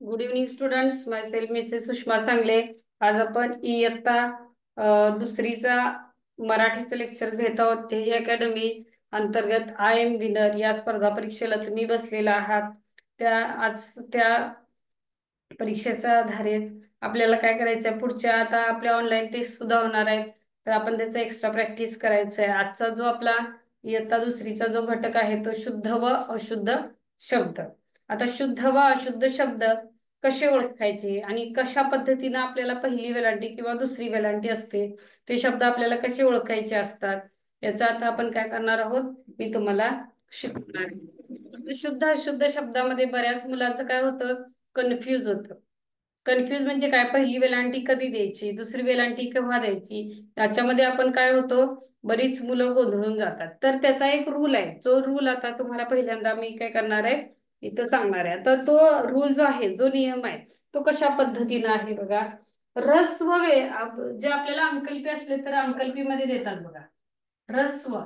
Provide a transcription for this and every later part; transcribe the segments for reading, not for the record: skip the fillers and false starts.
Good evening students, माय self Mrs Sushma चांगले. आज आपण इयत्ता दुसरीचा मराठीचं लेक्चर घेत आहोत. तेही अकॅडमी अंतर्गत आय एम विनर या स्पर्धा परीक्षेला तुम्ही बसलेला आहात. त्या परीक्षेच्या आधारेच आपल्याला काय करायचंय, पुढच्या आता आपल्या ऑनलाईन टेस्ट सुद्धा होणार आहेत, तर आपण त्याचा एक्स्ट्रा प्रॅक्टिस करायचं आहे. आजचा जो आपला इयत्ता दुसरीचा जो घटक आहे तो शुद्ध व अशुद्ध शब्द. आता शुद्ध व अशुद्ध शब्द कसे ओळखायचे आणि कशा पद्धतीने आपल्याला पहिली वेलांटी किंवा दुसरी वेलांटी असते, ते शब्द आपल्याला कसे ओळखायचे असतात, याचा आता आपण काय करणार आहोत, मी तुम्हाला शिकवणार आहे. शुद्ध अशुद्ध शब्दामध्ये बऱ्याच मुलांचं काय होतं, कन्फ्यूज होतं. कन्फ्यूज म्हणजे काय, पहिली वेलांटी कधी द्यायची, दुसरी वेलांटी केव्हा द्यायची, याच्यामध्ये आपण काय होतो, बरीच मुलं गोंधळून जातात. तर त्याचा एक रूल आहे, जो रूल आता तुम्हाला पहिल्यांदा मी काय करणार आहे इथं सांगणार आहे. तर तो रूल जो आहे, जो नियम आहे, तो कशा पद्धतीने आहे बघा. रस्व जे आपल्याला अंकल्पी असले तर अंकल्पी मध्ये देतात बघा, रस्व.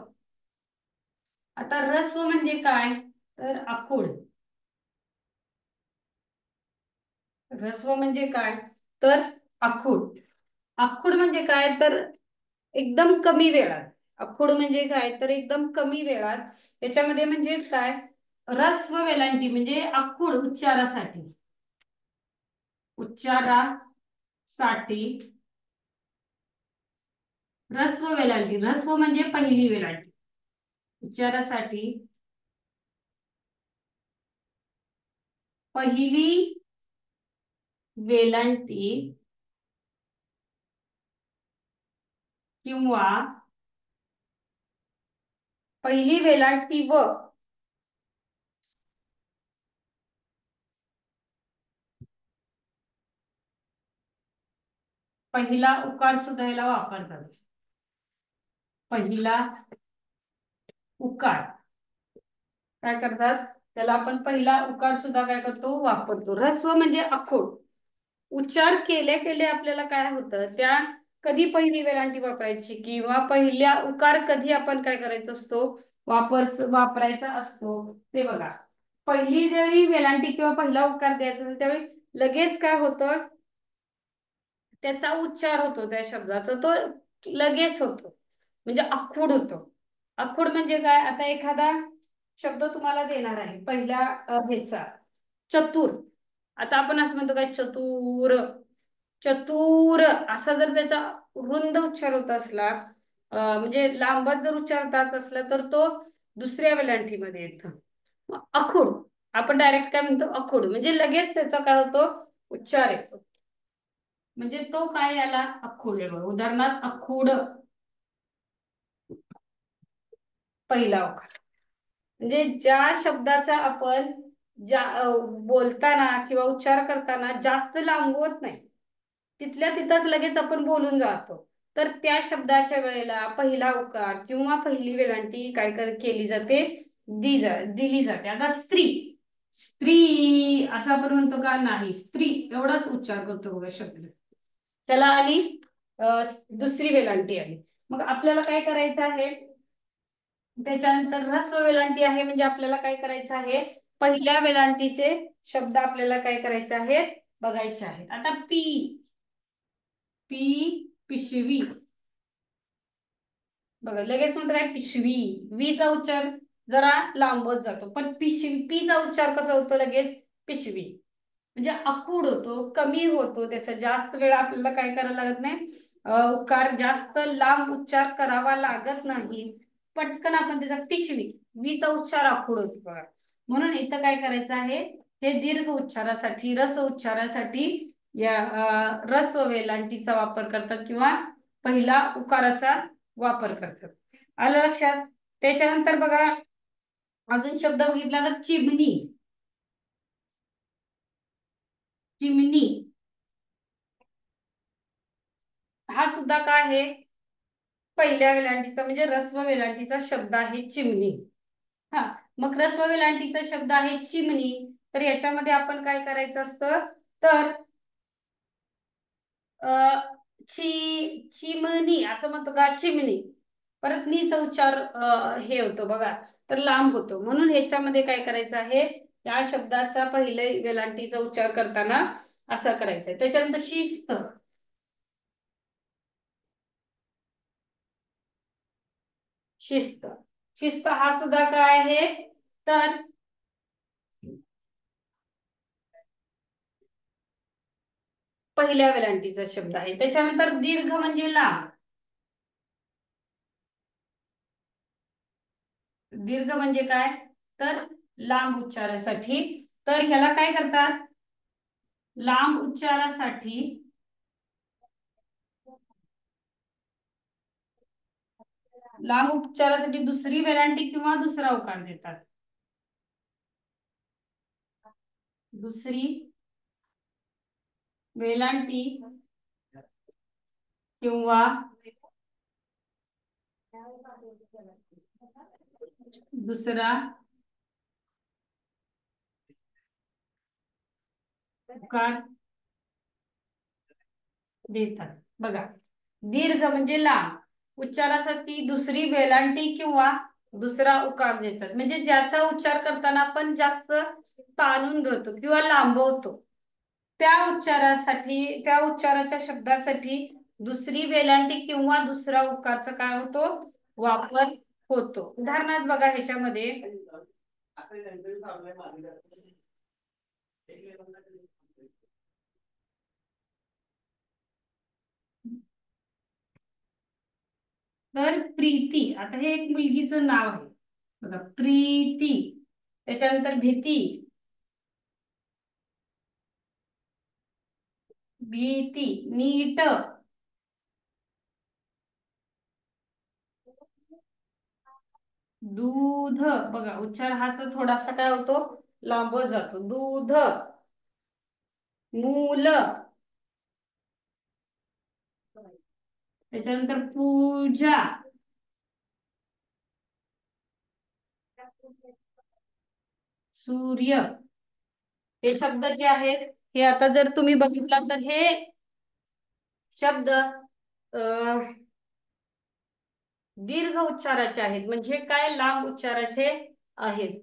आता रस्व म्हणजे काय, तर आखूड. रस्व म्हणजे काय, तर आखूड. आखूड म्हणजे काय, तर एकदम कमी वेळात. आखूड म्हणजे काय, तर एकदम कमी वेळात. याच्यामध्ये म्हणजे काय, रस्व वेलांटी म्हणजे आखूड उच्चारासाठी. उच्चारासाठी रस्व वेलांटी. रस्व म्हणजे पहिली वेलांटी. उच्चारासाठी पहिली वेलांटी किंवा पहिली वेलांटी व पहिला उकार सुद्धा याला वापरतात. पहिला उकार काय करतात, त्याला आपण पहिला उकार सुद्धा काय करतो, वापरतो. रस्व म्हणजे आखूड. उच्चार केल्या केल्या आपल्याला काय होतं, त्या कधी पहिली वेलांटी वापरायची किंवा पहिल्या उकार कधी आपण काय करायचं असतो, वापरायचा असतो, ते बघा. पहिली ज्यावेळी वेलांटी किंवा पहिला उकार द्यायचा असेल त्यावेळी लगेच काय होतं, त्याचा उच्चार होतो, त्या शब्दाचा तो लगेच होतो, म्हणजे आखूड होतो. आखूड म्हणजे काय, आता एखादा शब्द तुम्हाला देणार आहे पहिल्या ह्याचा, चतुर. आता आपण असं म्हणतो काय, चतुर. चतुर असा जर त्याचा रुंद उच्चार होत असला, म्हणजे लांबच जर उच्चार जात असला, तर तो दुसऱ्या वेलांटीमध्ये येतो. आखूड आपण डायरेक्ट काय म्हणतो, आखूड म्हणजे लगेच त्याचा काय होतो, उच्चार येतो. म्हणजे तो काय याला आखूड आहे. उदाहरणार्थ आखूड पहिला उकार. म्हणजे ज्या शब्दाचा आपण बोलताना किंवा उच्चार करताना जास्त लांबवत नाही, तिथल्या तिथंच लगेच आपण बोलून जातो, तर त्या शब्दाच्या वेळेला पहिला उकार किंवा पहिली वेलांटी काय केली जाते, दिली जाते. आता स्त्री, स्त्री असं आपण म्हणतो का, नाही, स्त्री एवढाच उच्चार करतो बघा शब्द, त्याला आली दुसरी वेलांटी आली. मग आपल्याला काय करायचं आहे, त्याच्यानंतर ऱ्हस्व वेलांटी आहे, म्हणजे आपल्याला काय करायचं आहे, पहिल्या वेलांटीचे शब्द आपल्याला काय करायचे आहेत, बघायचे आहेत. आता पी, पी पिशवी बघा, लगेच म्हणतो काय, पिशवी. वीचा उच्चार जरा लांबच जातो, पण पिशवी, पीचा उच्चार कसा होतो, लगेच पिशवी. म्हणजे आखूड होतो, कमी होतो, त्याचा जास्त वेळ आपल्याला काय करायला लागत नाही, उकार जास्त लांब उच्चार करावा लागत नाही, पटकन आपण त्याचा पिशवी, वीचा उच्चार आखूड होतो बघा. म्हणून इथं काय करायचं आहे, हे दीर्घ उच्चारासाठी, रस उच्चारासाठी या रस्व वेलांटीचा वापर करतात किंवा पहिला उकाराचा वापर करतात. आलं लक्षात. त्याच्यानंतर बघा, अजून शब्द बघितला तर चिमणी. चिमणी हा सुद्धा काय आहे, पहिल्या वेलांटीचा म्हणजे ऱ्हस्व वेलांटीचा शब्द आहे चिमणी. हा, मग ह्रस्व वेलांटीचा शब्द आहे चिमणी. तर याच्यामध्ये आपण काय करायचं असतं, तर चिमणी असं म्हणतो का, चिमणी. परत नीचा उच्चार हे होतो बघा, तर लांब होतो. म्हणून ह्याच्यामध्ये काय करायचं आहे, या शब्दाचा पहिले वेलांटीचा उच्चार करताना असा करायचा आहे. त्याच्यानंतर शिस्त. शिस्त, शिस्त हा सुद्धा काय आहे, तर पहिल्या वेलांटीचा शब्द आहे. त्याच्यानंतर दीर्घ म्हणजे लांब. दीर्घ म्हणजे काय, तर लांब उच्चारासाठी. तर ह्याला काय करतात, लांब उच्चारासाठी लांब उच्चारासाठी दुसरी वेलांटी किंवा दुसरा उकार देतात. दुसरी वेलांटी किंवा दुसरा उकार देतात. बघा, दीर्घ म्हणजे लांब उच्चारासाठी दुसरी वेलांटी किंवा दुसरा उकार देतात. म्हणजे ज्याचा उच्चार करताना आपण जास्त ताणून धरतो किंवा लांबवतो, त्या उच्चारासाठी, त्या उच्चाराच्या शब्दासाठी दुसरी वेलांटी किंवा दुसरा उकारचा काय होतो, वापर होतो. उदाहरणार्थ बघा ह्याच्यामध्ये, तर प्रीती, आता हे एक मुलगीचं नाव आहे बघा, प्रीती. त्याच्यानंतर भीती, भीती. नीट, दूध. बघा उच्चार हाच थोडासा काय होतो, लांब जातो. दूध. मूल. त्याच्यानंतर पूजा. सूर्य. हे शब्द जे आहेत, हे आता जर तुम्ही बघितला तर हे शब्द दीर्घ उच्चाराचे आहेत. म्हणजे काय, लांब उच्चाराचे आहेत.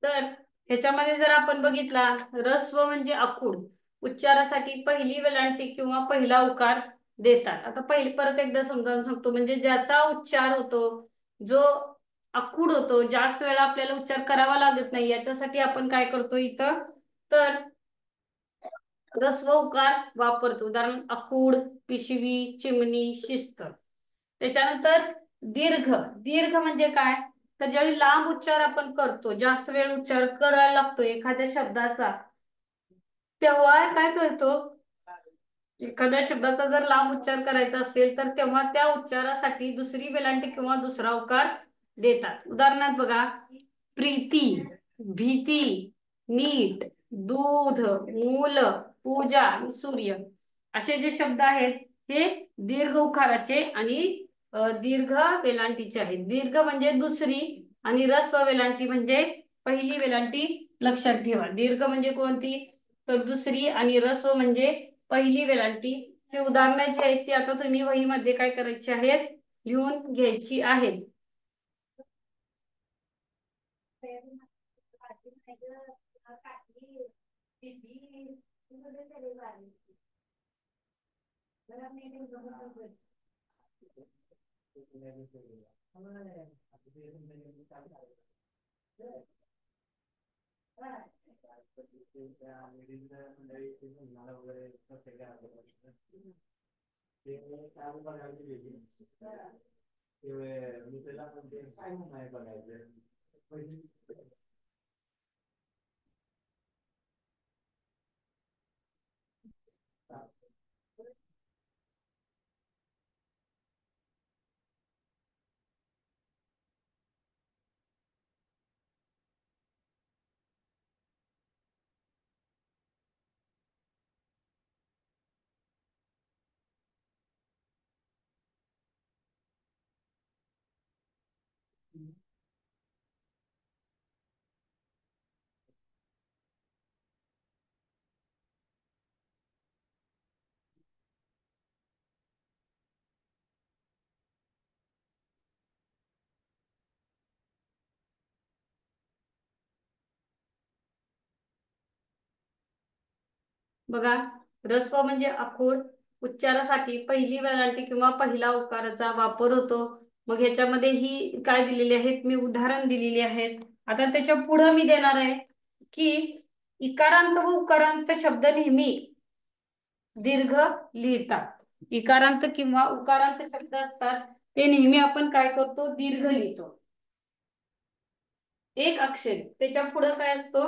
तर ह्याच्यामध्ये जर आपण बघितला, ऱ्हस्व म्हणजे आखूड उच्चारासाठी पहिली वेलांटी किंवा पहिला उकार देतात. आता पहिले परत एकदा समजावून सांगतो, म्हणजे ज्याचा उच्चार होतो, जो आखूड होतो, जास्त वेळा आपल्याला उच्चार करावा लागत नाही, याच्यासाठी आपण काय करतो इथं, तर ऱ्हस्व उकार वापरतो. उदाहरण आखूड, पिशवी, चिमणी, शिस्त. त्याच्यानंतर दीर्घ. दीर्घ म्हणजे काय, तर ज्यावेळी लांब उच्चार आपण करतो, जास्त वेळ उच्चार करायला लागतो एखाद्या शब्दाचा, तेव्हा काय करतो, एखाद्या शब्दाचा जर लांब उच्चार करायचा असेल तर तेव्हा त्या उच्चारासाठी दुसरी वेलांटी किंवा दुसरा उकार देतात. उदाहरणार्थ बघा, प्रीती, भीती, नीट, दूध, मूल, पूजा आणि सूर्य. असे जे शब्द आहेत, हे दीर्घ उकाराचे आणि दीर्घ वेलांटीचे आहेत. दीर्घ म्हणजे दुसरी आणि ऱ्हस्व वेलांटी म्हणजे पहिली वेलांटी. लक्षात ठेवा, दीर्घ म्हणजे कोणती, तर दुसरी, आणि ऱ्हस्व म्हणजे पहिली वेलांटी. ही उदाहरणे जी आहेत ती आता तुम्ही वहीमध्ये काय करायची आहेत, लिहून घ्यायची आहेत. बघा, ऱ्हस्व म्हणजे आखूड. उच्चारासाठी पहिली वेलांटी किंवा पहिला उकाराचा वापर होतो. मग ह्याच्यामध्ये ही काय दिलेली आहेत, मी उदाहरण दिलेली आहेत. आता त्याच्या पुढे मी देणार आहे की इकारांत व उकारांत शब्द नेहमी दीर्घ लिहितात. इकारांत किंवा उकारांत शब्द असतात ते नेहमी आपण काय करतो, दीर्घ लिहितो. एक अक्षर त्याच्या पुढे काय असतो,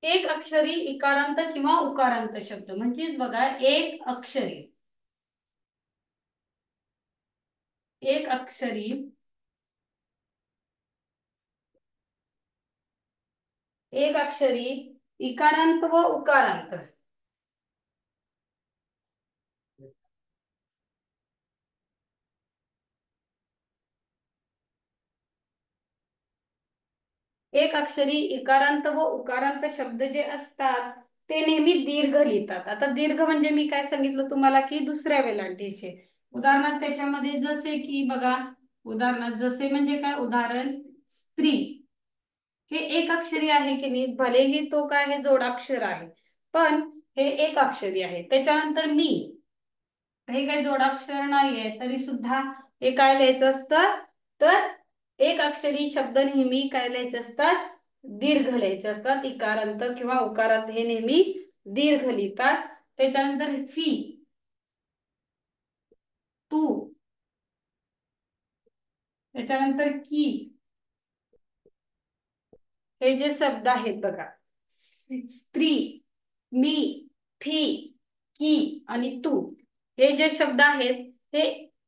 एक अक्षरी इकारांत किंवा उकारांत शब्द. म्हणजेच बघा, एक अक्षरी, एक अक्षरी एक अक्षरी इकारांत व उकारांत एक अक्षरी इकारांत व उकारांत शब्द जे असतात ते नेहमी दीर्घ लिहितात. आता दीर्घ म्हणजे मी काय सांगितलं तुम्हाला की दुसऱ्या वेलांटीचे. उदाहरणार्थ त्याच्यामध्ये जसे की बघा, उदाहरणार्थ जसे म्हणजे काय, उदाहरण स्त्री हे एक अक्षरी आहे की नाही, भलेही तो काय हे जोडाक्षर आहे पण हे एक अक्षरी आहे. त्याच्यानंतर मी, हे काही जोडाक्षर नाहीये तरी सुद्धा हे काय लिहायचं असतं, तर एक अक्षरी शब्द नेहमी काय लिहायचे असतात, दीर्घ लिहायचे असतात. इकारांत किंवा उकारांत हे नेहमी दीर्घ लिहितात. त्याच्यानंतर फी, तू, त्याच्यानंतर की, हे जे शब्द आहेत बघा, स्त्री, मी, फी, की आणि तू, हे जे शब्द आहेत हे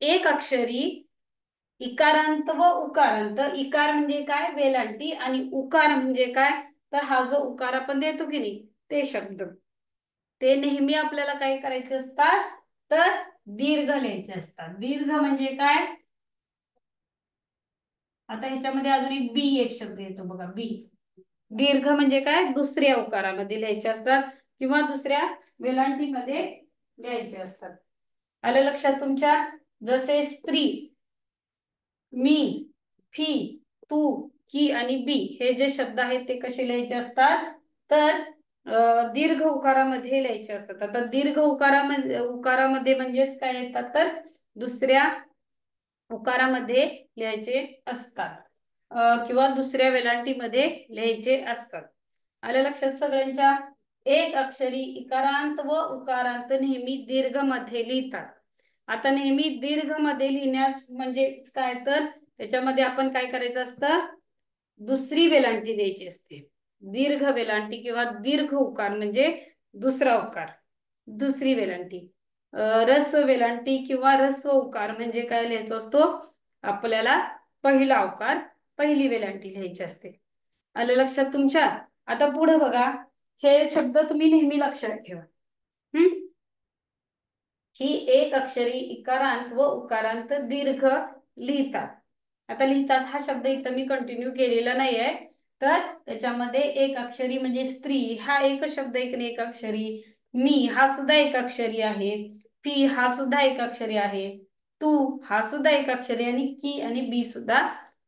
एक अक्षरी इकारांत व उकारांत. इकार म्हणजे काय, वेलांटी, आणि उकार म्हणजे काय, तर हा जो उकार आपण देतो की नाही ते शब्द, ते नेहमी आपल्याला काय करायचे असतात, तर दीर्घ लिहायचे असतात. दीर्घ म्हणजे काय, आता ह्याच्यामध्ये अजून एक बी एक शब्द येतो बघा, बी. दीर्घ म्हणजे काय, दुसऱ्या उकारामध्ये लिहायचे असतात किंवा दुसऱ्या वेलांटीमध्ये लिहायचे असतात. आलं लक्षात तुमच्या? जसे स्त्री, मी, फी, तू, की आणि बी हे जे शब्द आहेत ते कसे लिहायचे असतात, तर दीर्घ उकारामध्ये लिहायचे असतात. आता दीर्घ उकारामध्ये म्हणजेच काय येतात, तर दुसऱ्या उकारामध्ये लिहायचे असतात किंवा दुसऱ्या वेलांटीमध्ये लिहायचे असतात. आल्या लक्षात सगळ्यांच्या? एक अक्षरी इकारांत व उकारांत नेहमी दीर्घ मध्ये लिहितात. आता नेहमी दीर्घ मध्ये लिहिण्यास म्हणजे काय, तर त्याच्यामध्ये आपण काय करायचं असतं, दुसरी वेलांटी द्यायची असते. दीर्घ वेलांटी किंवा दीर्घ उकार म्हणजे दुसरा उकार, दुसरी वेलांटी. रस्व वेलांटी किंवा रस्व उकार म्हणजे काय लिहायचो असतो, आपल्याला पहिला उकार, पहिली वेलांटी लिहायची असते. आलं लक्षात तुमच्या? आता पुढे बघा, हे शब्द तुम्ही नेहमी लक्षात ठेवा. ही एक अक्षरी इकारांत व उकारांत दीर्घ लिहितात. आता लिहितात हा शब्द इथं मी कंटिन्यू केलेला नाहीये, तर त्याच्यामध्ये एक अक्षरी म्हणजे स्त्री हा एक शब्द, एक अक्षरी. मी हा सुद्धा एक अक्षरी आहे. पी हा सुद्धा एक अक्षरी आहे. तू हा सुद्धा एक अक्षरी, आणि की आणि बी सुद्धा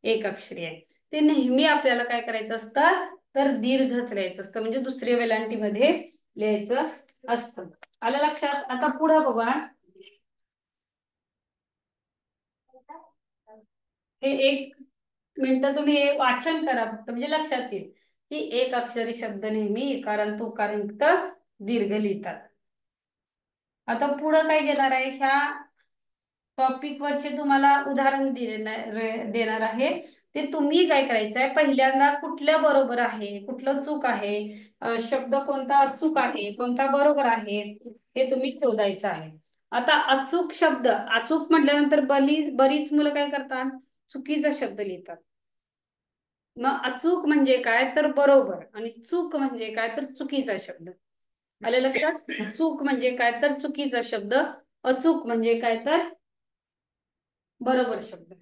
एक अक्षरी आहे. ते नेहमी आपल्याला काय करायचं असतं, तर दीर्घच लिहायचं असतं, म्हणजे दुसऱ्या वेलांटीमध्ये लिहायचं असतं. आलं लक्षात? आता पुढे बघा, हे एक मिनिट तुम्ही वाचन करा फक्त, म्हणजे लक्षात येईल की एक अक्षरी शब्द नेहमी इकारांत उकारांत दीर्घ लिहितात. आता पुढे काय देणार आहे, ह्या टॉपिक वरचे तुम्हाला उदाहरण देणार आहे. ते तुम्ही काय करायचं आहे, पहिल्यांदा कुठल्या बरोबर आहे, कुठलं चूक आहे, शब्द कोणता अचूक आहे, कोणता बरोबर आहे, हे तुम्ही शोधायचं आहे. आता अचूक शब्द, अचूक म्हटल्यानंतर बरीच मुलं काय करतात, चुकीचा शब्द लिहितात. मग अचूक म्हणजे काय, तर बरोबर, आणि चूक म्हणजे काय, तर चुकीचा शब्द. आले लक्षात? चूक म्हणजे काय तर चुकीचा शब्द, अचूक म्हणजे काय तर बरोबर शब्द.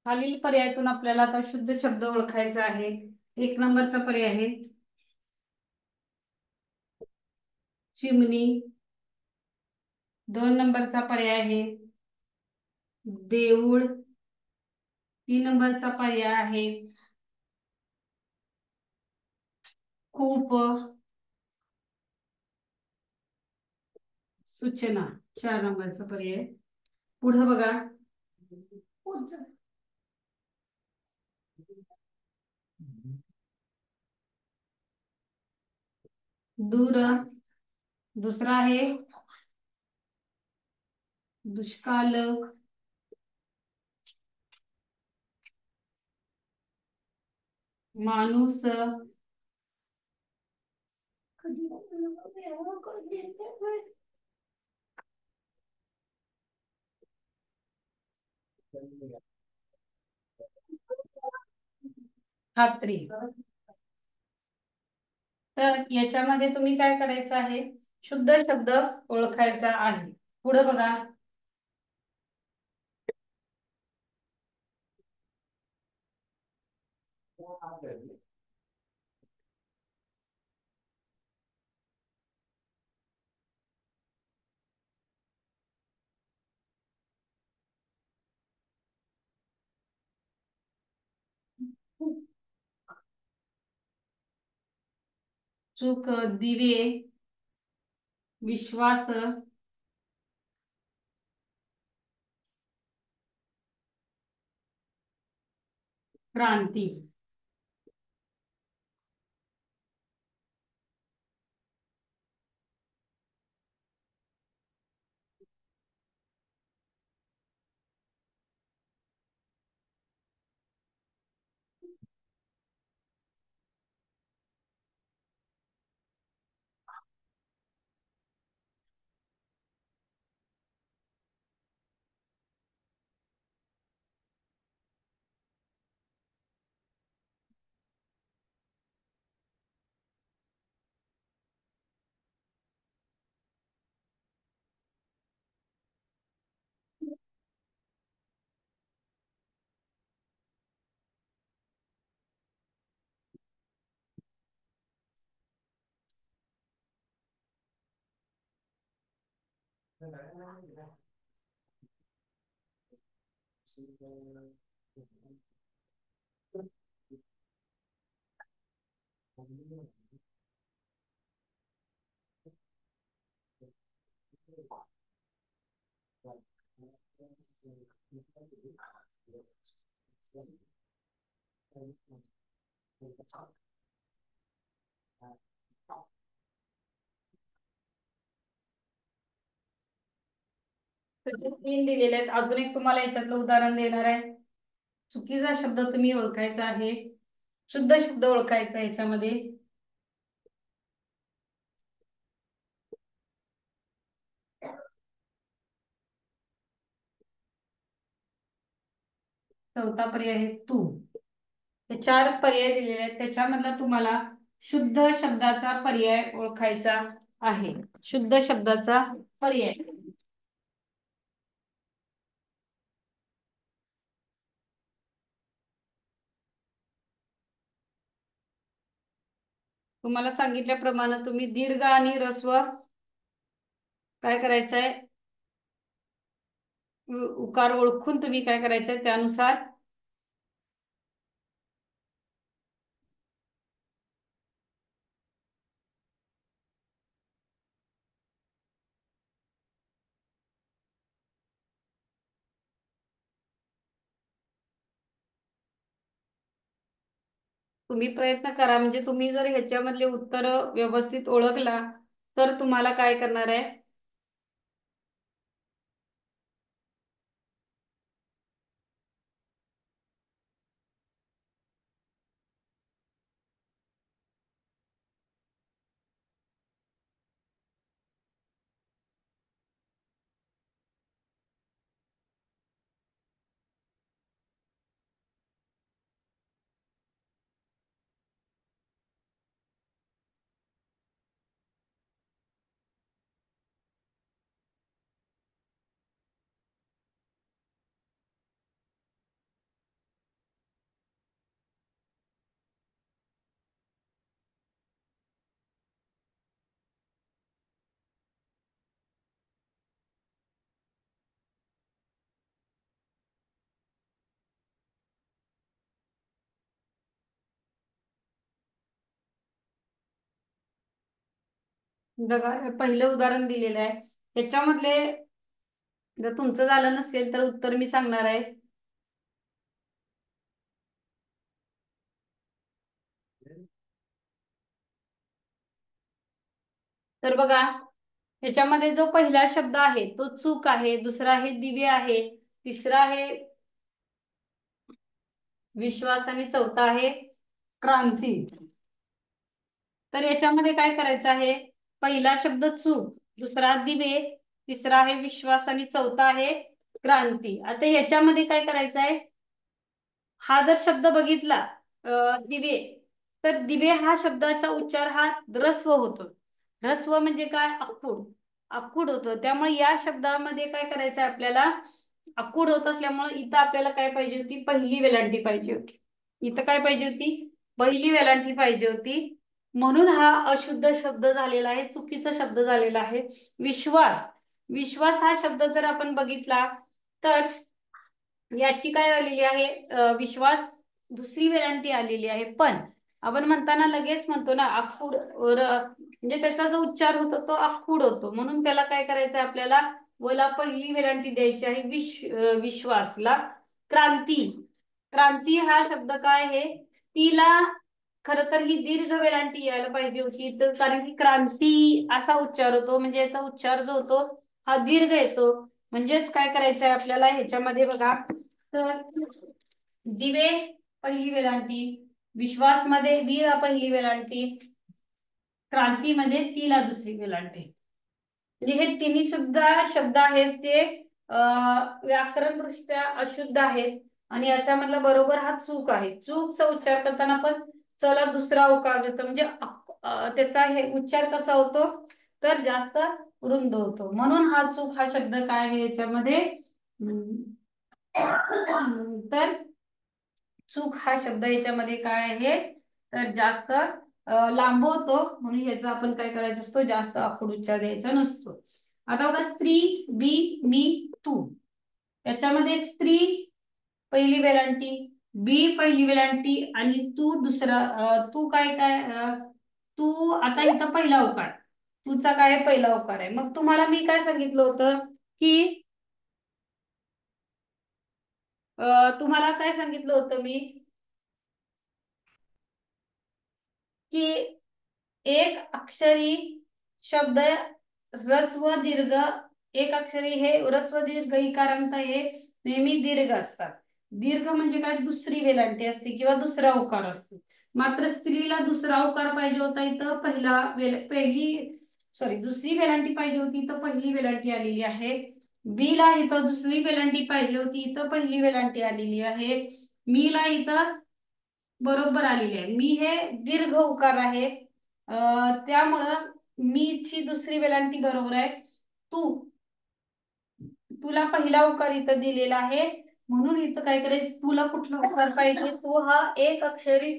खालील पर्यायातून आपल्याला आता शुद्ध शब्द ओळखायचा आहे. 1 नंबरचा पर्याय आहे चिमणी. 2 नंबरचा पर्याय आहे देऊळ. 3 नंबरचा पर्याय आहे कूप. सूचना 4 नंबरचा पर्याय. पुढे बघा. दूर. दुसरा आहे दुष्काळ. माणूस. खात्री. तर याच्यामध्ये तुम्ही काय करायचं आहे, शुद्ध शब्द ओळखायचा आहे. पुढे बघा. चूक. दिवे. विश्वास. क्रांती. तर ते 3 दिलेले आहेत. अजून एक तुम्हाला याच्यातलं उदाहरण देणार आहे. चुकीचा शब्द तुम्ही ओळखायचा आहे, शुद्ध शब्द ओळखायचा आहे. याच्यामध्ये 4था पर्याय आहे तू. हे 4 पर्याय दिलेले आहेत, त्याच्यामधला तुम्हाला शुद्ध शब्दाचा पर्याय ओळखायचा आहे. शुद्ध शब्दाचा पर्याय. तुम्हाला सांगितल्याप्रमाणे तुम्ही दीर्घ आणि ऱ्हस्व काय करायचंय, उकार ओळखून तुम्ही काय करायचंय त्यानुसार तुम्ही प्रयत्न करा, म्हणजे तुम्ही जर ह्याच्यामधले उत्तर व्यवस्थित ओळखला तर तुम्हाला काय करणार आहे, बघा हे पहिलं उदाहरण दिलेलं आहे. ह्याच्यामधले जर तुमचं झालं नसेल तर उत्तर मी सांगणार आहे. तर बघा ह्याच्यामध्ये जो पहिला शब्द आहे तो चूक आहे, दुसरा आहे दिवे आहे, तिसरा आहे विश्वास आणि चौथा आहे क्रांती. तर याच्यामध्ये काय करायचं आहे, पहिला शब्द चूक, दुसरा दिवे, तिसरा आहे विश्वास आणि चौथा आहे क्रांती. आता ह्याच्यामध्ये काय करायचं आहे, हा जर शब्द बघितला दिवे, तर दिवे हा शब्दाचा उच्चार हा ऱ्हस्व होतो. ऱ्हस्व म्हणजे काय, आखूड, आखूड होतो. त्यामुळे या शब्दामध्ये काय करायचं आपल्याला, आखूड होत असल्यामुळे इथं आपल्याला काय पाहिजे होती, पहिली वेलांटी पाहिजे होती. इथं काय पाहिजे होती, पहिली वेलांटी पाहिजे होती. म्हणून हा अशुद्ध शब्द झालेला आहे, चुकीचा शब्द झालेला आहे. विश्वास, विश्वास हा शब्द जर आपण बघितला तर याची काय आलेली आहे, विश्वास दुसरी वेलांटी आलेली आहे. पण आपण म्हणताना लगेच म्हणतो ना आखूड, म्हणजे त्याचा जो उच्चार होतो तो आखूड होतो. म्हणून त्याला काय करायचं आपल्याला, वला पहिली वेलांटी द्यायची आहे विश्वासला. क्रांती, क्रांती हा शब्द काय आहे, तिला खर तर ही दीर्घ वेलांटी यायला पाहिजे होती. तर कारण की क्रांती असा उच्चार होतो, म्हणजे याचा उच्चार जो होतो हा दीर्घ येतो. म्हणजेच काय करायचंय आपल्याला ह्याच्यामध्ये बघा, तर दिवे पहिली वेलांटी, विश्वास मध्ये वीरा पहिली वेलांटी, क्रांतीमध्ये तिला दुसरी वेलांटी. म्हणजे हे तिन्ही सुद्धा शब्द आहेत ते व्याकरणदृष्ट्या अशुद्ध आहेत. आणि याच्यामधला बरोबर हा चूक आहे. चूकचा उच्चार करताना पण चला दुसरा उकार देतो, म्हणजे त्याचा हे उच्चार कसा होतो, तर जास्त रुंद होतो. म्हणून हा चूक हा शब्द काय आहे याच्यामध्ये, तर चूक हा शब्द याच्यामध्ये काय आहे, तर जास्त लांब होतो. म्हणून ह्याचा आपण काय करायचं असतो, जास्त आखूड उच्चार द्यायचा नसतो. आता बघा स्त्री, बी, मी, तू, याच्यामध्ये स्त्री पहिली वेलांटी, बी पहिली वेलांटी आणि तू दुसरा, तू काय काय तू आता इथं पहिला उकार, तुझा काय पहिला उकार आहे. मग तुम्हाला मी काय सांगितलं होतं की तुम्हाला काय सांगितलं होतं मी, की एक अक्षरी शब्द ह्रस्व दीर्घ, एक अक्षरी हे ह्रस्व दीर्घ इकारांत हे नेहमी दीर्घ असतात. दीर्घ म्हणजे काय, दुसरी वेलांटी असते किंवा दुसरा उकार असतो. मात्र स्त्रीला दुसरा उकार पाहिजे होता, इथं पहिली सॉरी दुसरी वेलांटी पाहिजे होती, इथं पहिली वेलांटी आलेली आहे. बी ला इथं दुसरी वेलांटी पाहिजे होती, इथं पहिली वेलांटी आलेली आहे. मी ला इथं बरोबर आलेली आहे. मी हे दीर्घ उकार आहे, त्यामुळं मी ची दुसरी वेलांटी बरोबर आहे. तू, तुला पहिला उकार इथं दिलेला आहे. म्हणून इथं काय करायचं, तुला कुठला उकार पाहिजे, तो हा एक अक्षरी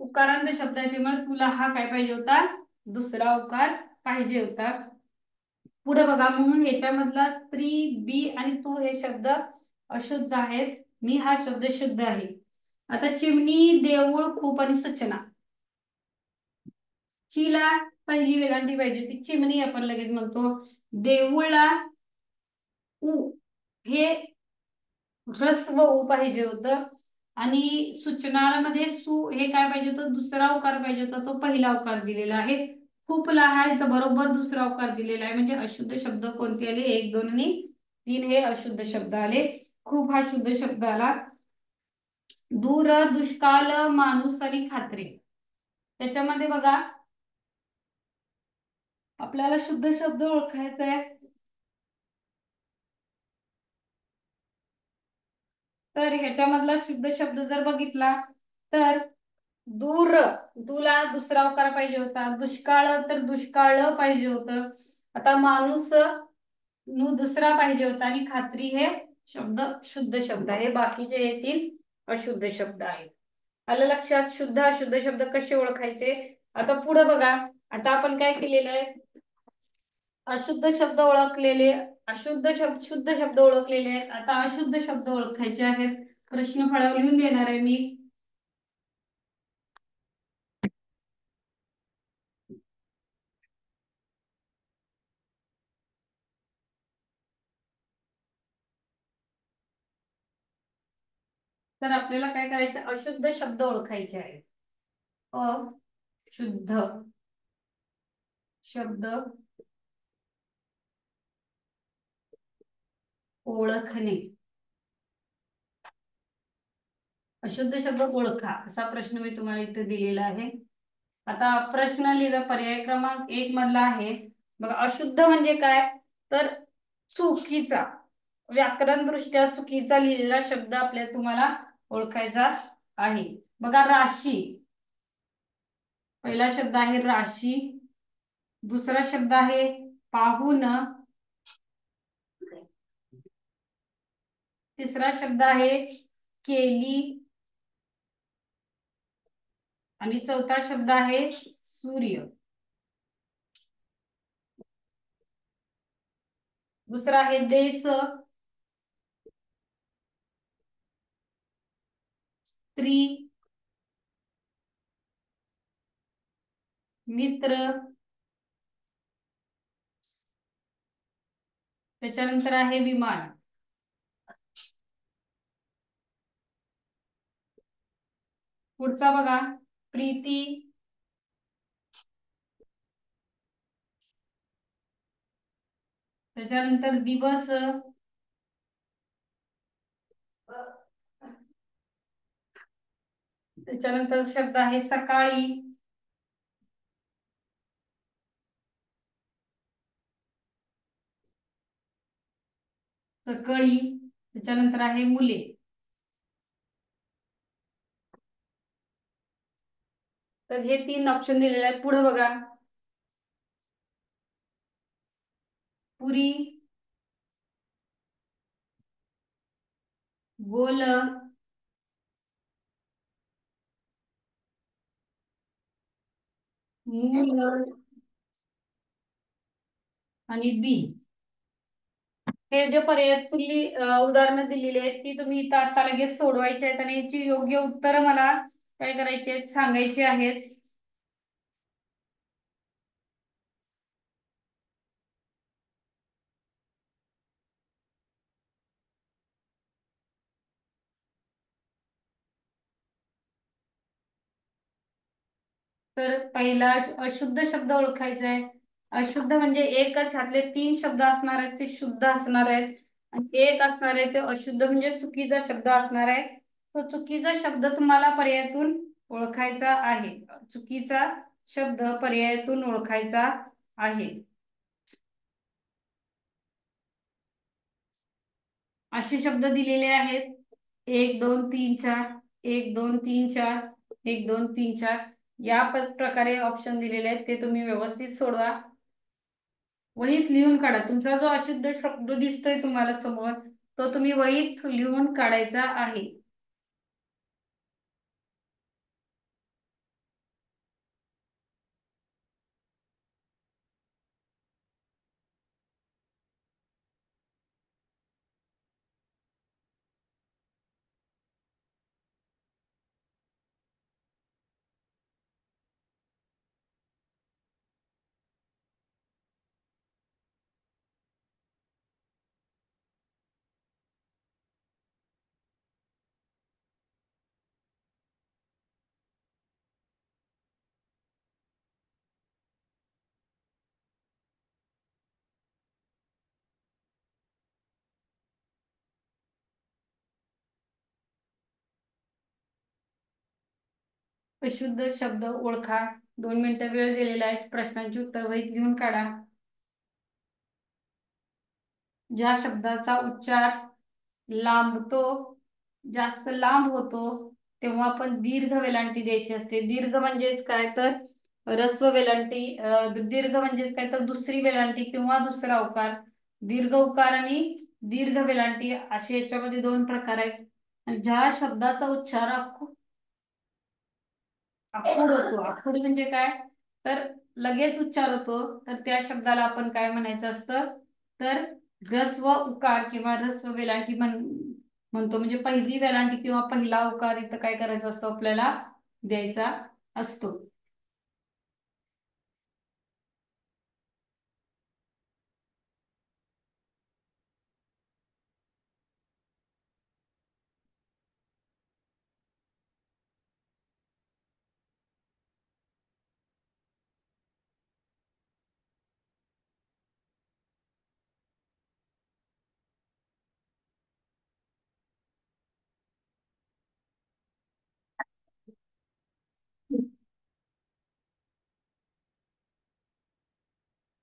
उकारांत शब्द आहे, त्यामुळे तुला हा काय पाहिजे होता, दुसरा उकार पाहिजे होता. पुढे बघा, म्हणून ह्याच्यामधला स्त्री, बी आणि तू हे शब्द अशुद्ध आहेत. मी हा शब्द शुद्ध आहे. आता चिमणी, देऊळ, खूप आणि सूचना, चीला पहिली वेलांटी पाहिजे होती, चिमणी आपण लगेच म्हणतो. देऊळला उ हे ह्रस्व उ पाहिजे होतं. आणि सूचनामध्ये सु हे काय पाहिजे होतं, दुसरा उकार पाहिजे होता, तो पहिला उकार दिलेला आहे. खूप आहे तर बरोबर दुसरा उकार दिलेला आहे. म्हणजे अशुद्ध शब्द कोणते आले, 1 2 आणि 3 हे अशुद्ध शब्द आले. खूप हा शुद्ध शब्द आला. दूर, दुष्काळ, माणूस आणि खात्री. त्याच्यामध्ये बघा आपल्याला शुद्ध शब्द ओळखायचा आहे. तर ह्याच्यामधला शुद्ध शब्द जर बघितला तर दूर, तुला दुसरा उकार पाहिजे होता. दुष्काळ तर दुष्काळ पाहिजे होतं. आता माणूस दुसरा पाहिजे होता आणि खात्री हे शब्द शुद्ध शब्द आहे. बाकीचे हे 3 अशुद्ध शब्द आहेत. आलं लक्षात? शुद्ध अशुद्ध शब्द कसे ओळखायचे. आता पुढे बघा. आता आपण काय केलेलं आहे, अशुद्ध शब्द ओळखलेले, अशुद्ध शब्द शुद्ध शब्द ओळखलेले आहेत. आता अशुद्ध शब्द ओळखायचे आहेत. प्रश्न फळ्यावर लिहून देणार आहे मी. तर आपल्याला काय करायचं, अशुद्ध शब्द ओळखायचे आहेत. अशुद्ध शब्द ओळखणे. अशुद्ध शब्द ओळखा असा प्रश्न मी तुम्हाला इथे दिलेला आहे. आता प्रश्न लिहिला पर्याय क्रमांक 1 मधला आहे बघा. अशुद्ध म्हणजे काय, तर चुकीचा, व्याकरण दृष्ट्या चुकीचा लिहिलेला शब्द आपल्या तुम्हाला ओळखायचा आहे. बघा राशी, पहिला शब्द आहे राशी. दुसरा शब्द आहे पाहून. तिसरा शब्द आहे केली. आणि चौथा शब्द आहे सूर्य. दुसरा आहे देश, स्त्री, मित्र. त्याच्यानंतर आहे विमान. पुढचा बघा प्रीती, त्याच्यानंतर दिवस, त्याच्यानंतर शब्द आहे सकाळी, सकळी. त्याच्यानंतर आहे मुले. तर हे 3 ऑप्शन दिलेले आहेत. पुढे बघा पुरी, गोल, मूल आणि बी. हे जे पर्यायी उदाहरणं दिलेली आहेत ती तुम्ही इथं आता लगेच सोडवायची आहेत आणि याची योग्य उत्तर मला काय करायची आहेत, सांगायची आहेत. तर पहिला अशुद्ध शब्द ओळखायचा आहे. अशुद्ध म्हणजे एकच, ह्यातले 3 शब्द असणार आहेत ते शुद्ध असणार आहेत आणि एक असणार आहे ते अशुद्ध म्हणजे चुकीचा शब्द असणार आहे. तो चुकीचा शब्द तुम्हाला पर्यायातून ओळखायचा आहे. चुकीचा शब्द पर्यायातून ओळखायचा आहे. असे शब्द दिलेले आहेत 1 2 3 4, 1 2 3 4, 1 2 3 4. या प्रकारे ऑप्शन दिलेले आहेत ते तुम्ही व्यवस्थित सोडवा. वहीत लिहून काढा. तुमचा जो अशुद्ध शब्द दिसतोय तुम्हाला समोर तो तुम्ही वहीत लिहून काढायचा आहे. अशुद्ध शब्द ओळखा. 2 मिनिटं वेळ दिलेला आहे. प्रश्नांची उत्तर वहीत लिहून काढा. ज्या शब्दाचा उच्चार लांबतो, जास्त लांब होतो, तेव्हा आपण दीर्घ वेलांटी द्यायची असते. दीर्घ म्हणजेच काय तर ऱ्हस्व वेलांटी, दीर्घ म्हणजेच काय तर दुसरी वेलांटी किंवा दुसरा उकार. दीर्घ उकार आणि दीर्घ वेलांटी असे याच्यामध्ये 2 प्रकार आहेत. आणि ज्या शब्दाचा उच्चार आखूड होतो, आखूड म्हणजे काय तर लगेच उच्चार होतो, तर त्या शब्दाला आपण काय म्हणायचं असतं तर ह्रस्व उकार किंवा ह्रस्व वेलांटी म्हणतो. म्हणजे पहिली वेलांटी किंवा पहिला उकार इथं काय करायचा असतो आपल्याला द्यायचा असतो.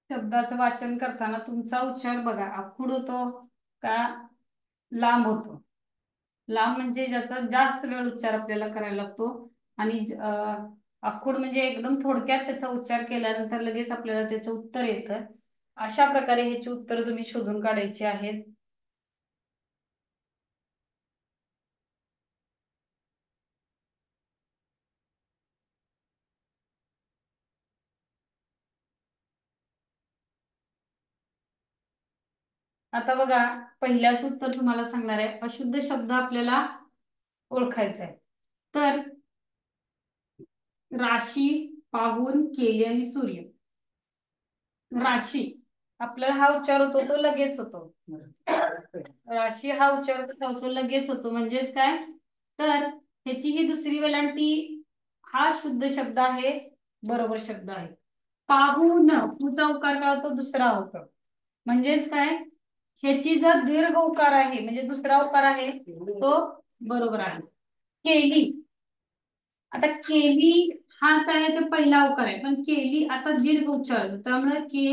शब्दाचं वाचन करताना तुमचा उच्चार बघा आखूड होतो का लांब होतो. लांब म्हणजे ज्याचा जास्त वेळ उच्चार आपल्याला करायला लागतो, आणि आखूड म्हणजे एकदम थोडक्यात त्याचा उच्चार केल्यानंतर लगेच आपल्याला त्याचं उत्तर येतं. अशा प्रकारे ह्याची उत्तर तुम्ही शोधून काढायची आहेत. आता बघा, पहिल्याच उत्तर तुम्हाला सांगणार आहे. अशुद्ध शब्द आपल्याला ओळखायचा आहे. तर राशी, पाहून, केली आणि सूर्य. राशी आपल्याला हा उच्चार होतो तो लगेच होतो. राशी हा उच्चार होतो लगेच होतो म्हणजेच काय तर ह्याची ही दुसरी वेलांटी हा शुद्ध शब्द आहे, बरोबर शब्द आहे. पाहून पुढचा उकार काय होतो दुसरा होतो. म्हणजेच काय ह्याची जर दीर्घ उकार आहे म्हणजे दुसरा उकार आहे तो बरोबर आहे. केली, आता केली हा काय आहे ते पहिला उकार आहे, पण केली असा दीर्घ उच्चार होतो, त्यामुळे के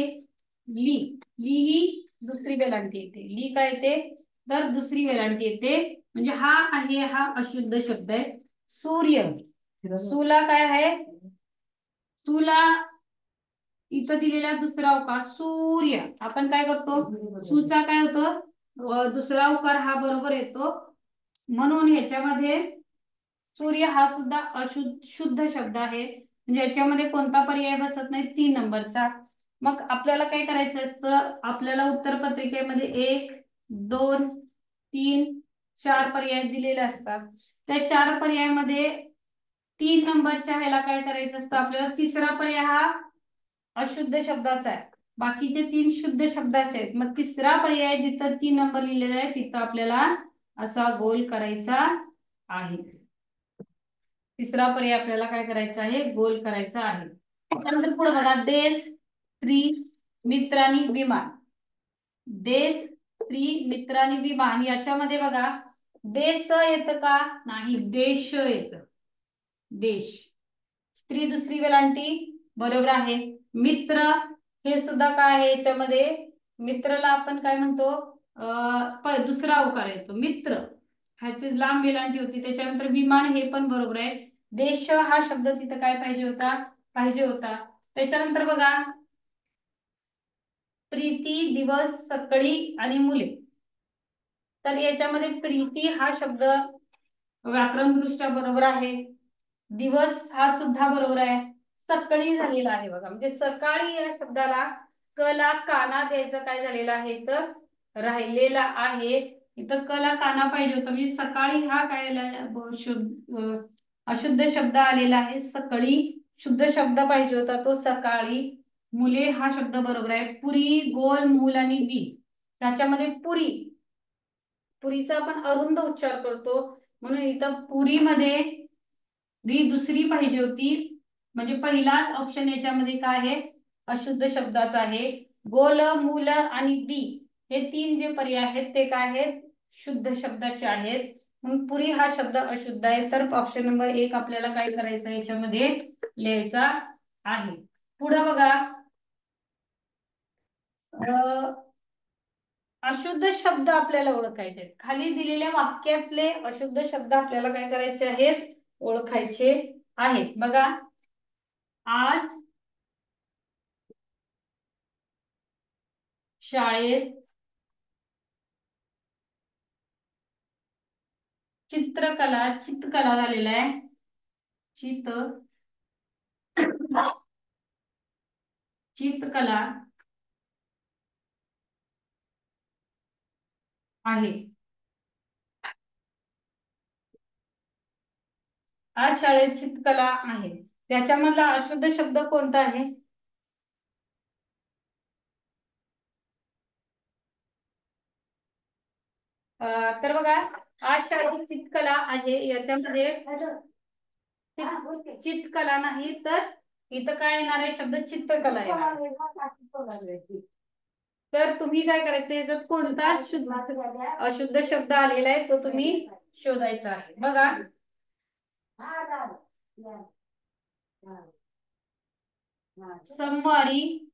ली, ली ही दुसरी वेलांटी येते. ली काय येते तर दुसरी वेलांटी येते. म्हणजे हा आहे हा अशुद्ध शब्द आहे. सूर्य, सूला काय आहे सूला इथं दिलेला दुसरा उकार सूर्य. आपण काय करतो सूचा काय होतं दुसरा उकार हा बरोबर येतो, म्हणून ह्याच्यामध्ये सूर्य हा सुद्धा अशुद्ध शुद्ध शब्द आहे. म्हणजे याच्यामध्ये कोणता पर्याय बसत नाही 3 नंबरचा. मग आपल्याला काय करायचं असतं, आपल्याला उत्तर पत्रिकेमध्ये 1, 2, 3, 4 पर्याय दिलेले असतात. त्या 4 पर्यायामध्ये 3 नंबरच्या ह्याला काय करायचं असतं आपल्याला, तिसरा पर्याय हा अशुद्ध शब्दाचा आहे, बाकीचे 3 शुद्ध शब्दाचे आहेत. मग तिसरा पर्याय जिथं 3 नंबर लिहिलेला आहे तिथं आपल्याला असा गोल करायचा आहे. तिसरा पर्याय आपल्याला काय करायचा आहे गोल करायचा आहे. त्यानंतर पुढे बघा देश, स्त्री, मित्र आणि विमान. देश, स्त्री, मित्र आणि विमान याच्यामध्ये बघा देश येतं का नाही, देश येतं. देश, स्त्री दुसरी वेलांटी बरोबर आहे. मित्र हे सुद्धा काय आहे याच्यामध्ये, मित्रला आपण काय म्हणतो दुसरा उकार येतो मित्र, ह्याची लांब वेलांटी होती. त्याच्यानंतर विमान हे पण बरोबर आहे. देश हा शब्द तिथं काय पाहिजे होता. त्याच्यानंतर बघा प्रीती, दिवस, सकाळी आणि मुले. तर याच्यामध्ये प्रीती हा शब्द व्याकरणदृष्ट्या बरोबर आहे. दिवस हा सुद्धा बरोबर आहे. सकाळी झालेला आहे बघा, म्हणजे सकाळी या शब्दाला कला काना द्यायचं काय झालेलं आहे तर राहिलेला आहे. इथं कला काना पाहिजे होतं, म्हणजे सकाळी हा काय अशुद्ध शब्द आलेला आहे. सकाळी शुद्ध शब्द पाहिजे होता तो सकाळी. मुले हा शब्द बरोबर आहे. पुरी, गोल, मूल आणि बी त्याच्यामध्ये पुरी, पुरीचा आपण अरुंद उच्चार करतो म्हणून इथं पुरीमध्ये री दुसरी पाहिजे होती. म्हणजे पहिला ऑप्शन याच्यामध्ये काय आहे अशुद्ध शब्दाचा आहे. गोल, मूल आणि बी हे 3 जे पर्याय आहेत ते काय आहेत शुद्ध शब्दाचे आहेत. म्हणून पुरी हा शब्द अशुद्ध आहे, तर ऑप्शन नंबर 1 आपल्याला काय करायचं आहे, याच्यामध्ये लिहायचा आहे. पुढे बघा, अशुद्ध शब्द आपल्याला ओळखायचे आहेत. खाली दिलेल्या वाक्यातले अशुद्ध शब्द आपल्याला काय करायचे आहेत, ओळखायचे आहेत. बघा, आज शाळेत चित्रकला झालेला आहे. चित्रकला आहे. आज शाळेत चित्रकला आहे. त्याच्यामधला अशुद्ध शब्द कोणता आहे? तर बघा, आज शाळेत चित्रकला आहे, याच्यामध्ये चित्रकला नाही, तर इथं काय येणार आहे, शब्द चित्रकला येणार. तर तुम्ही काय करायचं, याच्यात कोणता अशुद्ध शब्द आलेला आहे तो तुम्ही शोधायचा आहे. बघा, सोमवारी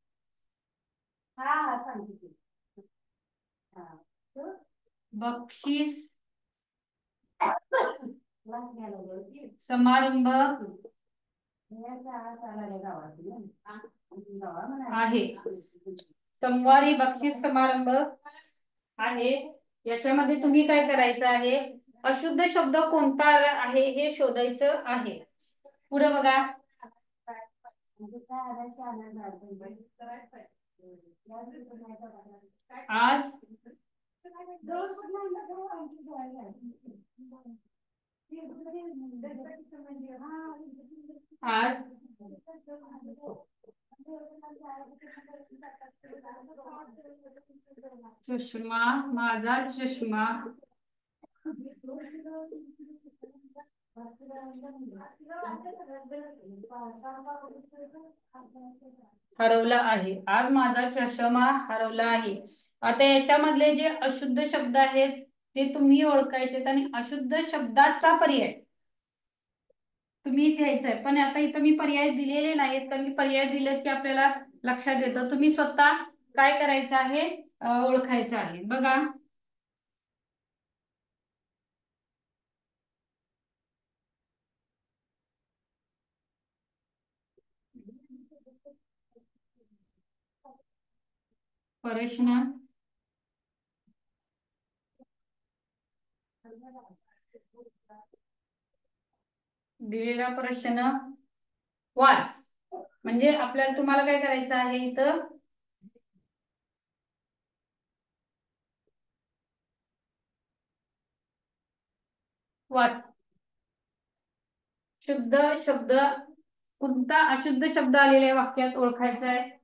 बक्षीस समारंभ आहे. सोमवारी बक्षीस समारंभ आहे. याच्यामध्ये तुम्ही काय करायचं आहे, अशुद्ध शब्द कोणता आहे हे शोधायचं आहे. पुढे बघा, आज आज चष्मा, माझा चष्मा हरवला आहे. आज माझा चष्मा हरवला आहे. आता याच्यामधले जे अशुद्ध शब्द आहेत ते तुम्ही ओळखायचे आणि अशुद्ध शब्दाचा पर्याय तुम्ही घ्यायचा आहे. पण आता इथं मी पर्याय दिलेले नाहीत, तर मी पर्याय दिले की आपल्याला लक्षात येतं. तुम्ही स्वतः काय करायचं आहे, ओळखायचं आहे. बघा, प्रश्न दिलेला प्रश्न वाच. म्हणजे आपल्याला तुम्हाला काय करायचं आहे, इथं वाच. शुद्ध शब्द कोणता अशुद्ध शब्द आलेल्या वाक्यात ओळखायचा आहे.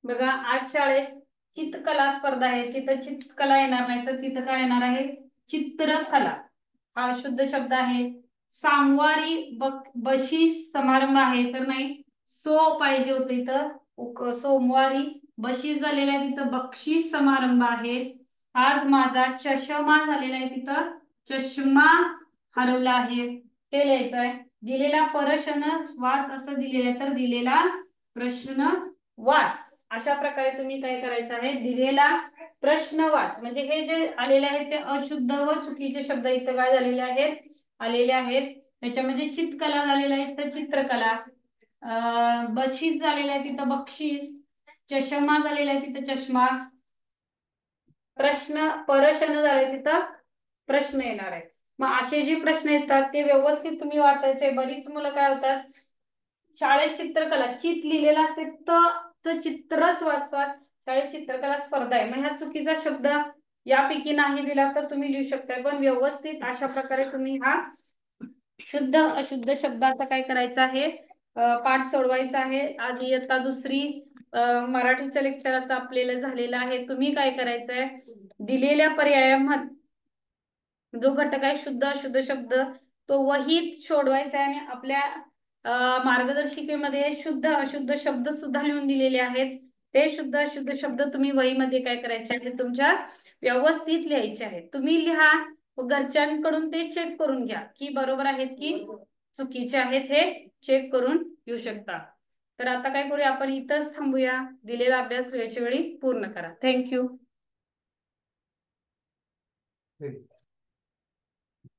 बघा आज शाळेत चित्रकला स्पर्धा आहे, तिथं चित्रकला येणार नाही तर तिथं काय येणार आहे, चित्रकला हा शुद्ध शब्द आहे. सामवारी बशीस समारंभ आहे तर नाही, सो पाहिजे होतं इथं, सोमवारी बशीस झालेला आहे तिथं बक्षीस समारंभ आहे. आज माझा चष्मा झालेला आहे तिथं चष्मा हरवला आहे, ते लिहायचं आहे. दिलेला प्रश्न वाच असं दिलेलं आहे तर दिलेला प्रश्न वाच अशा प्रकारे तुम्ही काय करायचं आहे, दिलेला प्रश्न वाच. म्हणजे हे जे आलेले आहेत ते अशुद्ध व चुकीचे शब्द इथं काय झालेले आहेत, आलेले आहेत. त्याच्यामध्ये चित्रकला झालेला आहे तर चित्रकला, बक्षीस झालेला आहे तिथं बक्षीस, चष्मा झालेला आहे तिथं चष्मा, प्रश्न झाले तिथं प्रश्न येणार आहे. मग असे जे प्रश्न येतात ते व्यवस्थित तुम्ही वाचायचे. बरीच मुलं काय होतात, शाळेत चित्रकला चित लिहिलेलं असते तर चित्रच वाचतात. शाळेत चित्रकला स्पर्धा आहे, मग ह्या चुकीचा शब्द यापैकी नाही दिला तर तुम्ही लिहू शकताय. पण व्यवस्थित अशा प्रकारे तुम्ही हा शुद्ध अशुद्ध शब्दाचा काय करायचा आहे, पाठ सोडवायचा आहे. आज इयत्ता दुसरी मराठीच्या लेक्चराचा आपल्याला झालेला आहे. तुम्ही काय करायचंय, दिलेल्या पर्यायामध्ये जो घटक आहे शुद्ध अशुद्ध शब्द तो वहीत सोडवायचा आहे. आणि आपल्या मार्गदर्शिकेमध्ये शुद्ध अशुद्ध शब्द सुद्धा लिहून दिलेले आहेत. ते शुद्ध अशुद्ध शब्द तुम्ही वहीमध्ये काय करायचे आहे, तुमच्या व्यवस्थित लिहायचे आहेत. तुम्ही लिहा, घरच्यांकडून ते चेक करून घ्या की बरोबर आहेत की चुकीचे आहेत, हे चेक करून घेऊ शकता. तर आता काय करूया आपण, इथंच थांबूया. दिलेला अभ्यास वेळच्या वेळी पूर्ण करा. थँक्यू.